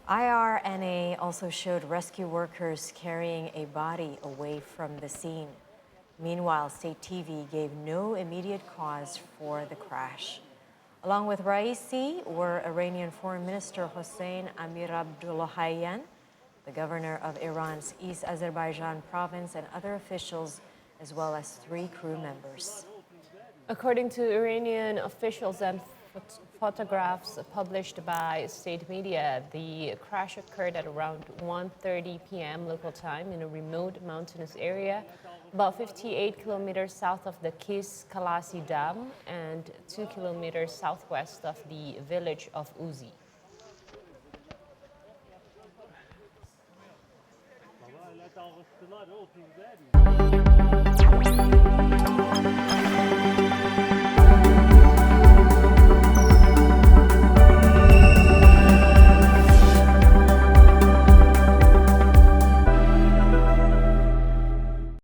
IRNA also showed rescue workers carrying a body away from the scene. Meanwhile, state TV gave no immediate cause for the crash. Along with Raisi were Iranian Foreign Minister Hossein Amir-Abdollahian, the governor of Iran's East Azerbaijan province, and other officials, as well as 3 crew members. According to Iranian officials and photographs published by state media, the crash occurred at around 1:30 p.m. local time in a remote mountainous area about 58 kilometers south of the Kis-Kalasi Dam and 2 kilometers southwest of the village of Uzi.